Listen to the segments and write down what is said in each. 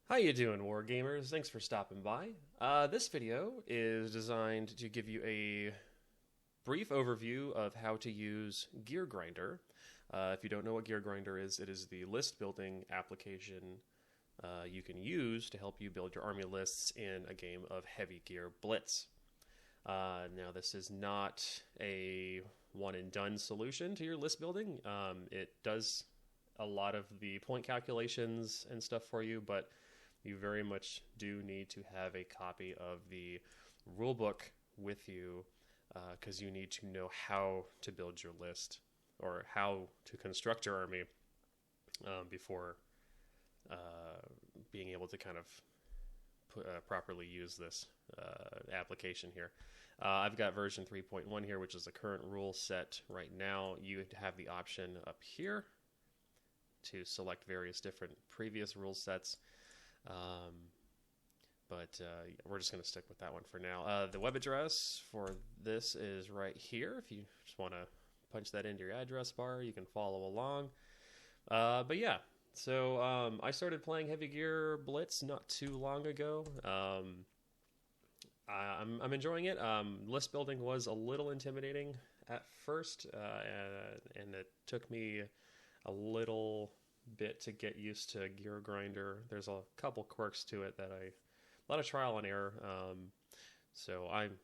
How you doing, Wargamers? Thanks for stopping by. This video is designed to give you a brief overview of how to use Gear Grinder. If you don't know what Gear Grinder is, it is the list building application you can use to help you build your army lists in a game of Heavy Gear Blitz. Now, this is not a one and done solution to your list building. It does a lot of the point calculations and stuff for you, but you very much do need to have a copy of the rulebook with you because you need to know how to build your list or how to construct your army before being able to kind of properly use this application here. I've got version 3.1 here, which is the current rule set right now. You have the option up here to select various different previous rule sets. But we're just going to stick with that one for now. The web address for this is right here. If you just want to punch that into your address bar, you can follow along. But yeah, so I started playing Heavy Gear Blitz not too long ago. I'm enjoying it. List building was a little intimidating at first, and it took me a little bit to get used to Gear Grinder. There's a couple quirks to it that a lot of trial and error. So I've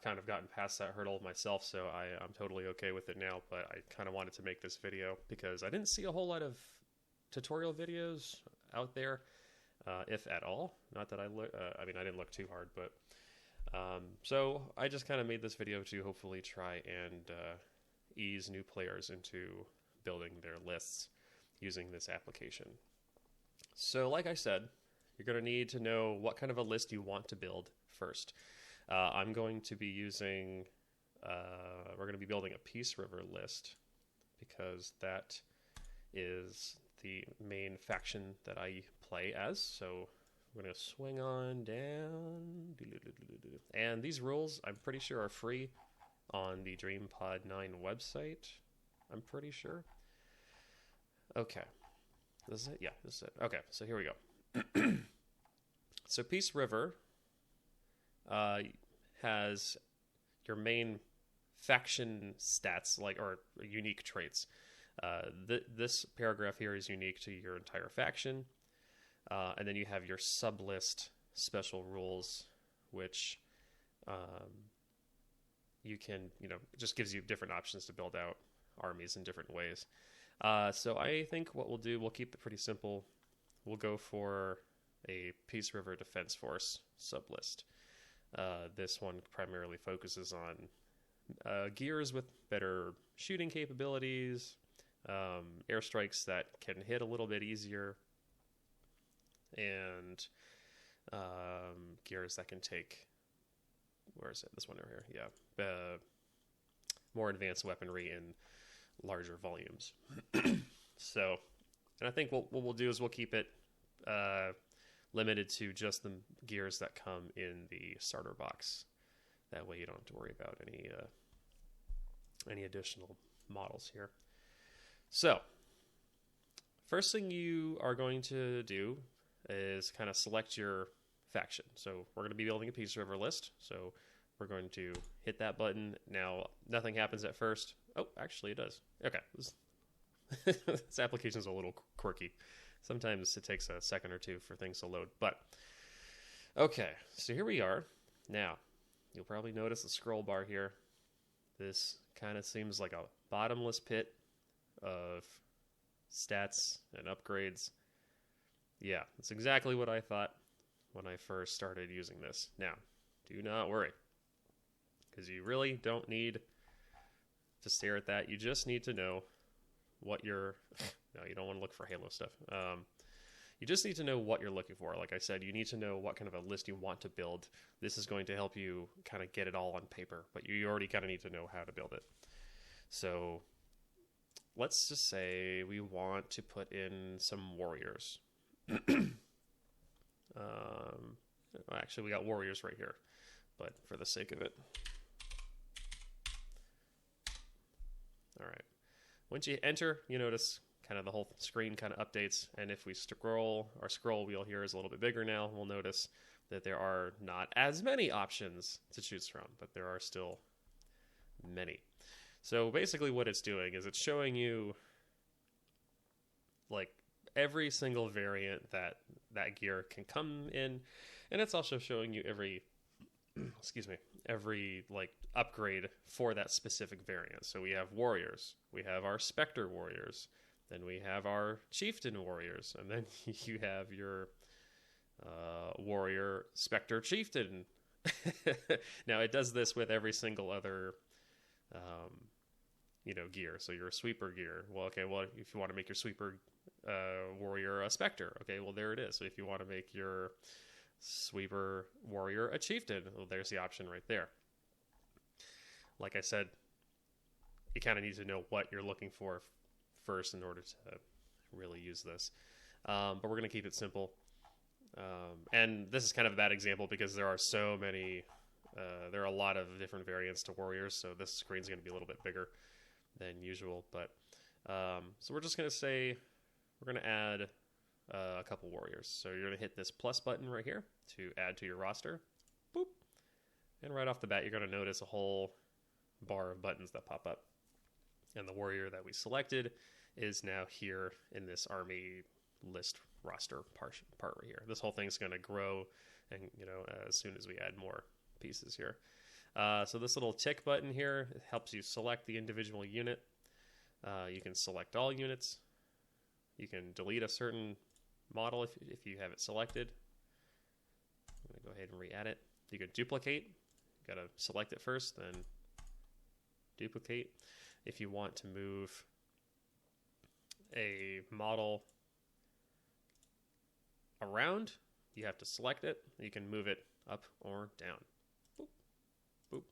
kind of gotten past that hurdle myself, so I'm totally okay with it now. But I kind of wanted to make this video because I didn't see a whole lot of tutorial videos out there, if at all. Not that I didn't look too hard, but so I just kind of made this video to hopefully try and ease new players into building their lists using this application. So like I said, you're going to need to know what kind of a list you want to build first. I'm going to be using, we're going to be building a Peace River list because that is the main faction that I play as. So we're going to swing on down. And these rules, I'm pretty sure, are free on the DreamPod 9 website. I'm pretty sure. Okay. This is it? Yeah, this is it. Okay, so here we go. So Peace River has your main faction stats, or unique traits. This paragraph here is unique to your entire faction. And then you have your sublist special rules, which you can, it just gives you different options to build out armies in different ways. So I think what we'll do, we'll keep it pretty simple. We'll go for a Peace River Defense Force sublist. This one primarily focuses on gears with better shooting capabilities, airstrikes that can hit a little bit easier, and gears that can take, where is it? This one over here. Yeah. More advanced weaponry in larger volumes. So, and I think what we'll do is we'll keep it limited to just the gears that come in the starter box. That way you don't have to worry about any additional models here. So, first thing you are going to do is kind of select your faction. So we're going to be building a Peace River list. So we're going to hit that button. Now, nothing happens at first. Oh, actually it does. Okay. This application is a little quirky. Sometimes it takes a second or two for things to load. But, okay. So here we are. Now, you'll probably notice the scroll bar here. This kind of seems like a bottomless pit of stats and upgrades. Yeah, that's exactly what I thought when I first started using this. Now, do not worry, because you really don't need to stare at that. You just need to know what you're... No, you don't want to look for Halo stuff. You just need to know what you're looking for. Like I said, you need to know what kind of a list you want to build. This is going to help you kind of get it all on paper, but you already kind of need to know how to build it. So let's just say we want to put in some warriors. Actually, we got warriors right here, but for the sake of it. All right. Once you enter, you notice kind of the whole screen kind of updates. And if we scroll, our scroll wheel here is a little bit bigger now. We'll notice that there are not as many options to choose from, but there are still many. So basically what it's doing is it's showing you like every single variant that gear can come in, and it's also showing you every every like upgrade for that specific variant. So we have warriors, we have our specter warriors, then we have our chieftain warriors, and then you have your warrior specter chieftain. Now it does this with every single other gear. So your sweeper gear, well, okay, well, if you want to make your sweeper warrior a specter, okay, well, there it is. So if you want to make your sweeper warrior a chieftain, well, there's the option right there. Like I said, you kind of need to know what you're looking for first in order to really use this, but we're going to keep it simple. And this is kind of a bad example because there are so many there are a lot of different variants to warriors, so this screen's going to be a little bit bigger than usual. But so we're just going to say we're going to add a couple warriors. So you're going to hit this plus button right here to add to your roster. Boop. And right off the bat, you're going to notice a whole bar of buttons that pop up. And the warrior that we selected is now here in this army list roster part right here. This whole thing's going to grow, and as soon as we add more pieces here. So this little tick button here helps you select the individual unit. You can select all units. You can delete a certain model if you have it selected. I'm going to go ahead and re-add it. You can duplicate. You got to select it first, then duplicate. If you want to move a model around, you have to select it. You can move it up or down. Boop. Boop.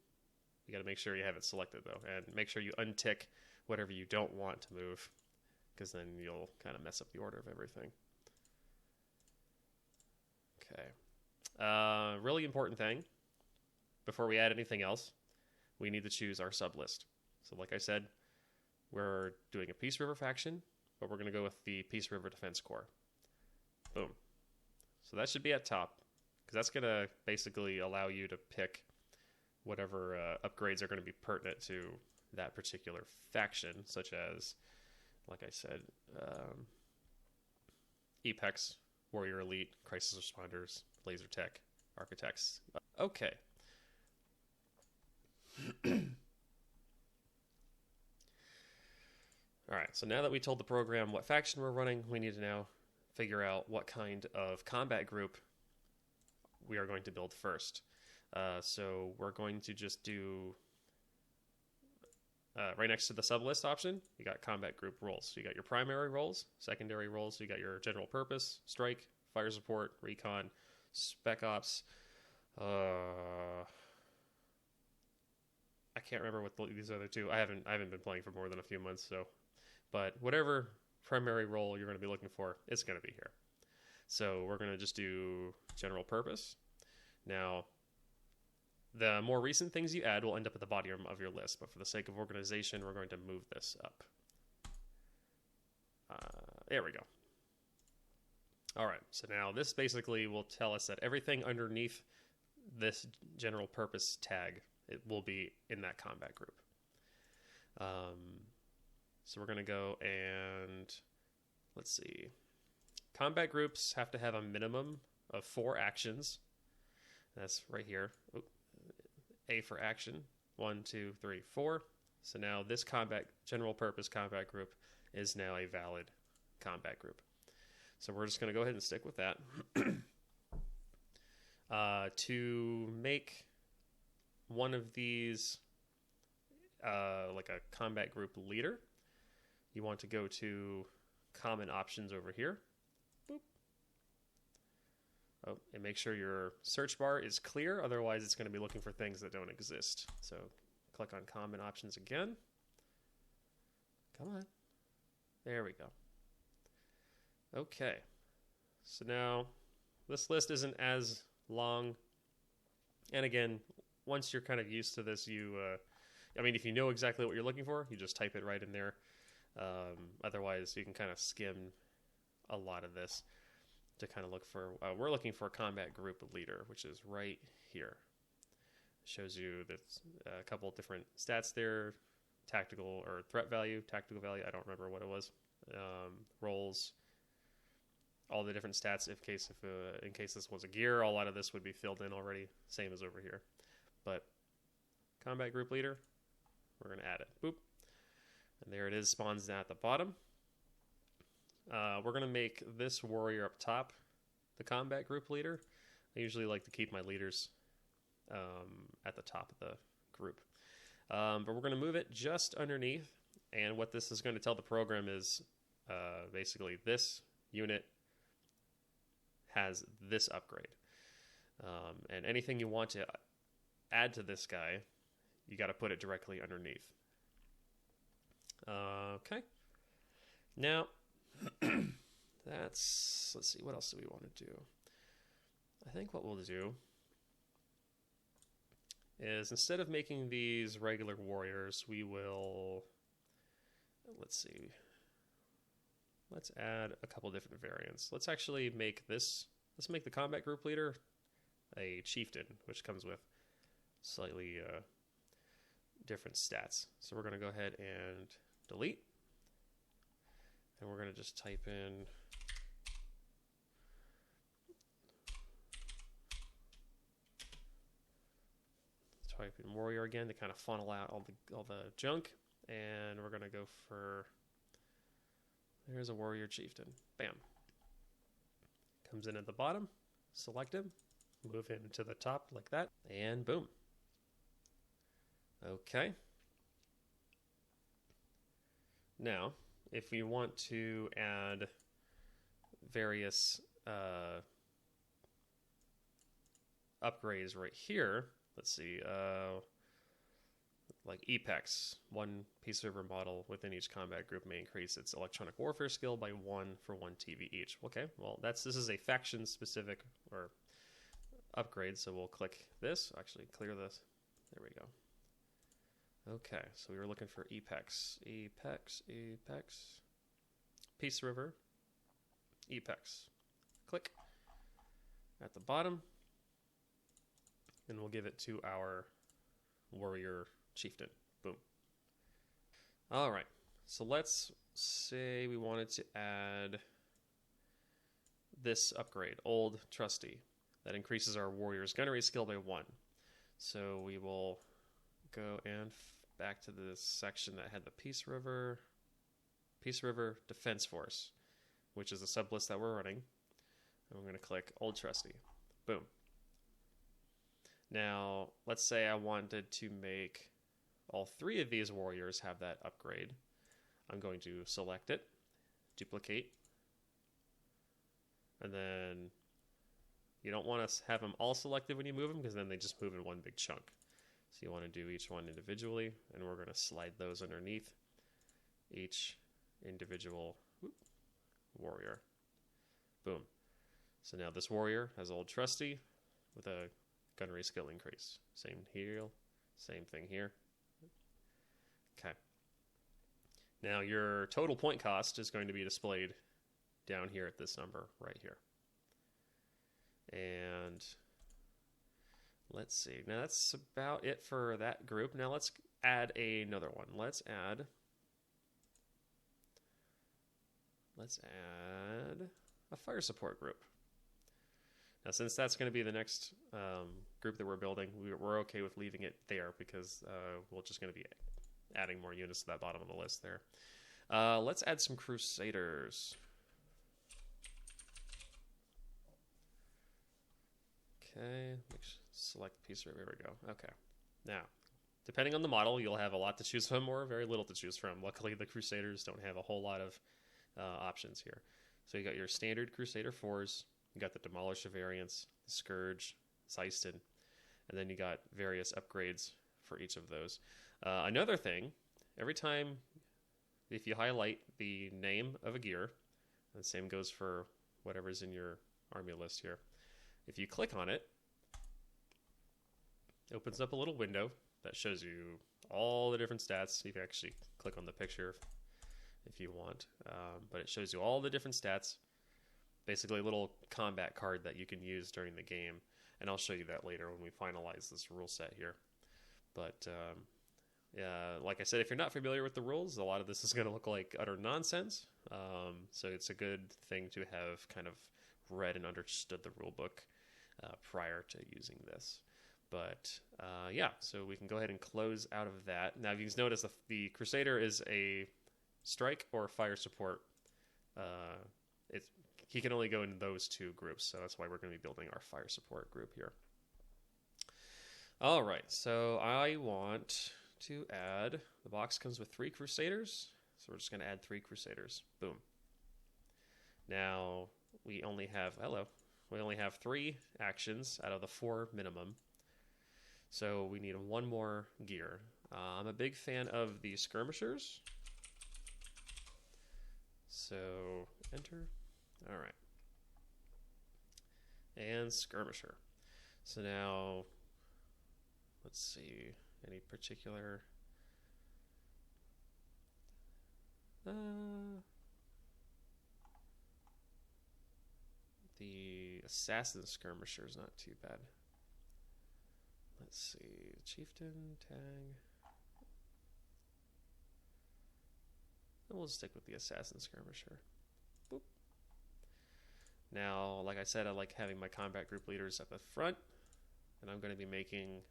You got to make sure you have it selected, though, and make sure you untick whatever you don't want to move, because then you'll kind of mess up the order of everything. Okay. Really important thing, before we add anything else, we need to choose our sublist. So like I said, we're doing a Peace River faction, but we're going to go with the Peace River Defense Corps. Boom. So that should be at top, because that's going to basically allow you to pick whatever upgrades are going to be pertinent to that particular faction, such as, like I said, Apex, Warrior Elite, Crisis Responders, Laser Tech, Architects. Okay. All right, so now that we told the program what faction we're running, we need to now figure out what kind of combat group we are going to build first. So we're going to just do, right next to the sublist option, you got combat group roles. So you got your primary roles, secondary roles, so you got your general purpose, strike, fire support, recon, spec ops. I can't remember what these other two. I haven't been playing for more than a few months, so. But whatever primary role you're going to be looking for, it's going to be here. So we're going to just do general purpose. Now, the more recent things you add will end up at the bottom of your list, but for the sake of organization, we're going to move this up. There we go. All right, so now this basically will tell us that everything underneath this general purpose tag, it will be in that combat group. So we're going to go and, let's see. Combat groups have to have a minimum of 4 actions. That's right here. A for action. 1, 2, 3, 4. So now this general purpose combat group is now a valid combat group. So we're just going to go ahead and stick with that. To make one of these like a combat group leader, you want to go to common options over here. Boop. Oh, and make sure your search bar is clear, otherwise it's going to be looking for things that don't exist. So click on common options again. Come on. There we go. Okay. So now this list isn't as long. And again, once you're kind of used to this, if you know exactly what you're looking for, you just type it right in there. Otherwise, you can kind of skim a lot of this to kind of look for. We're looking for a combat group leader, which is right here. Shows you that a couple of different stats there, tactical or threat value, tactical value. I don't remember what it was. Rolls, all the different stats. In case this was a gear, a lot of this would be filled in already, same as over here. But combat group leader, we're going to add it. Boop. And there it is, spawns down at the bottom. We're going to make this warrior up top the combat group leader. I usually like to keep my leaders at the top of the group. But we're going to move it just underneath. And what this is going to tell the program is basically this unit has this upgrade. And anything you want to add to this guy, you got to put it directly underneath. Okay. Now, let's see, what else do we want to do? I think what we'll do is instead of making these regular warriors, we will, let's see, let's add a couple different variants. Let's actually make this, let's make the combat group leader a chieftain, which comes with slightly different stats. So we're going to go ahead and delete. And we're going to just type in warrior again to kind of funnel out all the junk. And we're going to go for, there's a warrior chieftain. Bam. Comes in at the bottom, select him, move him to the top like that, and boom. Okay. Now, if we want to add various upgrades right here, let's see, like EPEX, one Peace River model within each combat group may increase its electronic warfare skill by 1 for 1 TV each. Okay, well this is a faction specific or upgrade, so we'll click this. Actually, clear this. There we go. Okay, so we were looking for EPEX, Peace River, EPEX. Click at the bottom, and we'll give it to our warrior chieftain. Boom. All right, so let's say we wanted to add this upgrade, Old Trusty, that increases our warrior's gunnery skill by 1. So we will go and back to this section that had the Peace River Defense Force, which is the sublist that we're running. And we're going to click Old Trusty. Boom. Now, let's say I wanted to make all 3 of these warriors have that upgrade. I'm going to select it, duplicate, and then you don't want to have them all selected when you move them because then they just move in one big chunk. So you want to do each one individually, and we're going to slide those underneath each individual warrior. Boom. So now this warrior has Old Trusty with a gunnery skill increase. Same here, same thing here. Okay. Now your total point cost is going to be displayed down here at this number right here. And let's see. Now that's about it for that group. Now let's add another one. Let's add a fire support group. Now since that's going to be the next group that we're building, we're okay with leaving it there because we're just going to be adding more units to that bottom of the list there. Let's add some Crusaders. Okay, select the piece. There we go. Okay. Now, depending on the model, you'll have a lot to choose from or very little to choose from. Luckily, the Crusaders don't have a whole lot of options here. So you got your standard Crusader 4s, you got the Demolisher variants, the Scourge, Zeiston, and then you got various upgrades for each of those. Another thing, every time if you highlight the name of a gear, and the same goes for whatever's in your army list here, if you click on it, it opens up a little window that shows you all the different stats. You can actually click on the picture if you want, but it shows you all the different stats. Basically, a little combat card that you can use during the game, and I'll show you that later when we finalize this rule set here. But like I said, if you're not familiar with the rules, a lot of this is going to look like utter nonsense. So it's a good thing to have kind of read and understood the rule book prior to using this. But yeah, so we can go ahead and close out of that. Now, if you notice, the Crusader is a strike or fire support. He can only go in those two groups, so that's why we're going to be building our fire support group here. All right, so I want to add, the box comes with 3 Crusaders, so we're just going to add 3 Crusaders. Boom. Now, we only have 3 actions out of the 4 minimum, so we need 1 more gear. I'm a big fan of the skirmishers, so enter. All right. And skirmisher. So now, let's see, any particular... the assassin skirmisher is not too bad. Let's see, chieftain, tag. And we'll stick with the assassin skirmisher. Boop. Now, like I said, I like having my combat group leaders at the front, and I'm going to be making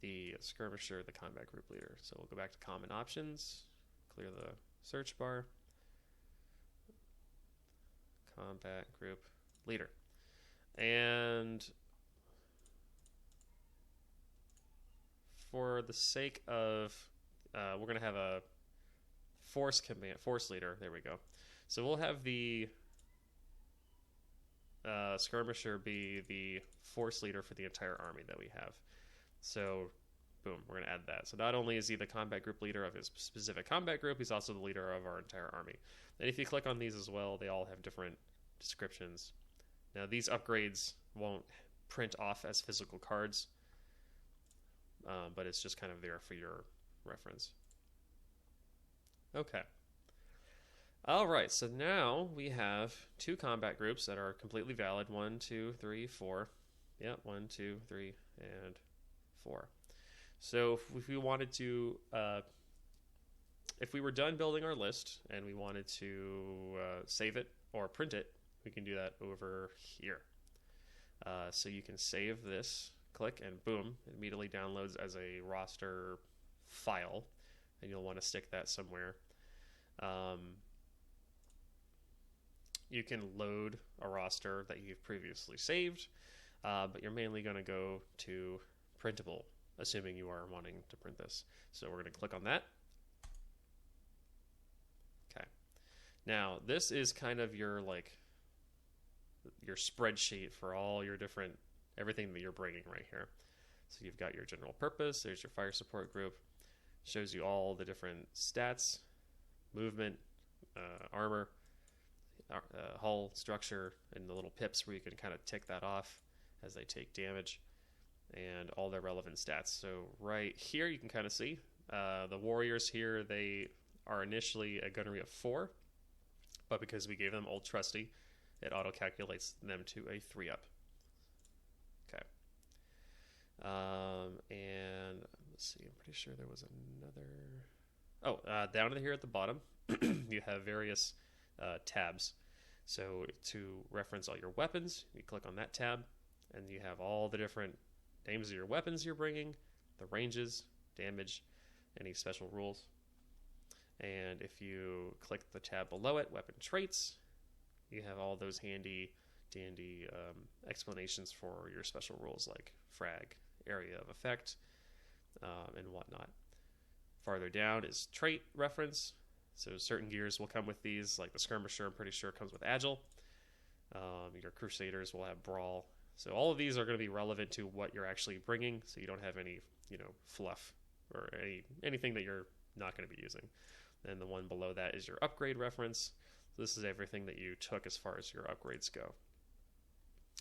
the skirmisher the combat group leader. So we'll go back to common options, clear the search bar, combat group leader. And for the sake of, we're going to have a force leader. There we go. So we'll have the skirmisher be the force leader for the entire army that we have. So, boom, we're going to add that. So not only is he the combat group leader of his specific combat group, he's also the leader of our entire army. And if you click on these as well, they all have different descriptions. Now, these upgrades won't print off as physical cards, but it's just kind of there for your reference. Okay. All right, so now we have 2 combat groups that are completely valid. 1, 2, 3, 4. Yeah, 1, 2, 3, and 4. So if we wanted to, if we were done building our list and we wanted to save it or print it, we can do that over here. So you can save this, click, and boom, it immediately downloads as a roster file, and you'll want to stick that somewhere. You can load a roster that you've previously saved, but you're mainly going to go to printable, assuming you are wanting to print this. So we're going to click on that. Okay. Now, this is kind of your spreadsheet for all your different, everything that you're bringing right here. So you've got your general purpose, there's your fire support group, shows you all the different stats, movement, armor, hull structure, and the little pips where you can kind of tick that off as they take damage, and all their relevant stats. So right here you can kind of see the warriors here, they are initially a gunnery of 4, but because we gave them Old Trusty, it auto-calculates them to a 3-up. Okay. And let's see, I'm pretty sure there was another... Oh, down here at the bottom, you have various tabs. So to reference all your weapons, you click on that tab, and you have all the different names of your weapons you're bringing, the ranges, damage, any special rules. And if you click the tab below it, weapon traits, you have all those handy dandy explanations for your special rules like frag, area of effect, and whatnot. Farther down is trait reference. So certain gears will come with these, like the skirmisher, I'm pretty sure comes with agile. Your crusaders will have brawl. So all of these are going to be relevant to what you're actually bringing, so you don't have any, fluff or anything that you're not going to be using. And the one below that is your upgrade reference. So this is everything that you took as far as your upgrades go,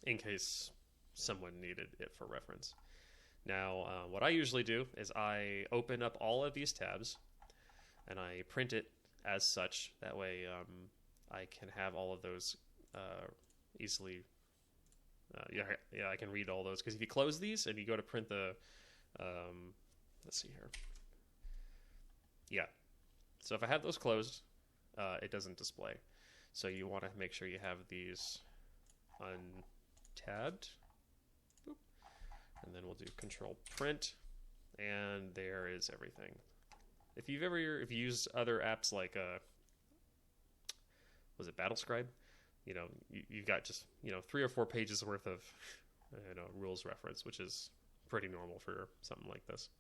in case someone needed it for reference. Now, what I usually do is I open up all of these tabs, and I print it as such. That way I can have all of those easily. Yeah, I can read all those, because if you close these and you go to print the, let's see here. Yeah, so if I have those closed, it doesn't display. So you want to make sure you have these untabbed. Boop. And then we'll do Control Print, and there is everything. If you used other apps like was it BattleScribe? You've got just 3 or 4 pages worth of rules reference, which is pretty normal for something like this.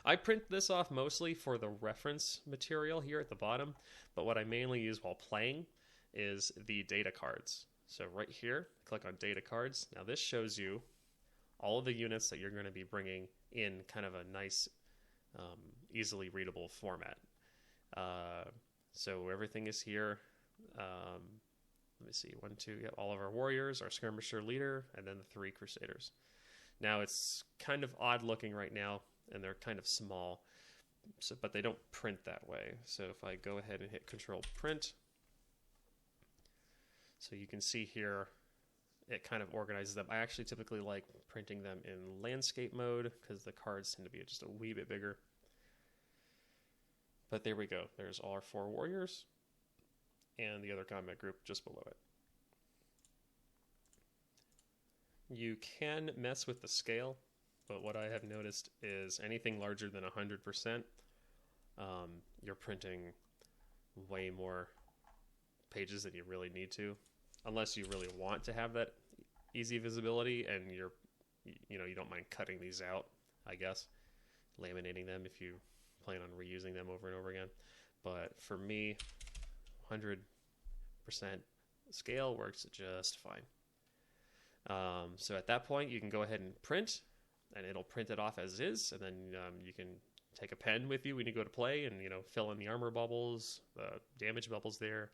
I print this off mostly for the reference material here at the bottom, but what I mainly use while playing is the data cards. So right here, click on data cards. Now this shows you all of the units that you're going to be bringing in kind of a nice, easily readable format. So everything is here. Let me see, 1, 2, all of our warriors, our skirmisher leader, and then the 3 crusaders. Now it's kind of odd looking right now, and they're kind of small, but they don't print that way. So if I go ahead and hit Control Print, so you can see here, it kind of organizes them. I actually typically like printing them in landscape mode, because the cards tend to be just a wee bit bigger. But there we go. There's all our 4 warriors and the other combat group just below it. You can mess with the scale, but what I have noticed is anything larger than 100%, you're printing way more pages than you really need to, unless you really want to have that easy visibility and you don't mind cutting these out, I guess, laminating them if you plan on reusing them over and over again. But for me, 100% scale works just fine. So at that point, you can go ahead and print, and it'll print it off as is, and then you can take a pen with you when you go to play and fill in the armor bubbles, the damage bubbles there,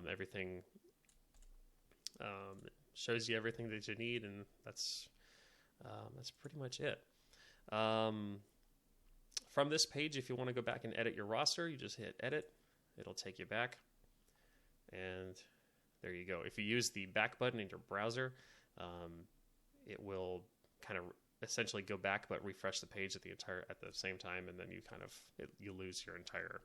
everything. Shows you everything that you need, and that's pretty much it. From this page, if you want to go back and edit your roster, you just hit Edit. It'll take you back, and there you go. If you use the back button in your browser, it will kind of essentially go back but refresh the page at the same time, and then you lose your entire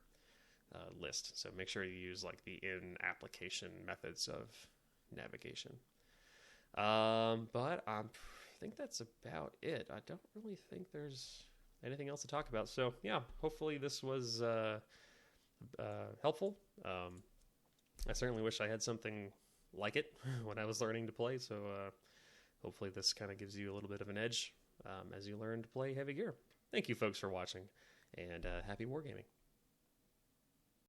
list. So make sure you use like the in-application methods of navigation. But I think that's about it. I don't really think there's anything else to talk about. So yeah, hopefully this was helpful. I certainly wish I had something like it when I was learning to play. So hopefully this kind of gives you a little bit of an edge as you learn to play heavy gear. Thank you folks for watching, and happy wargaming.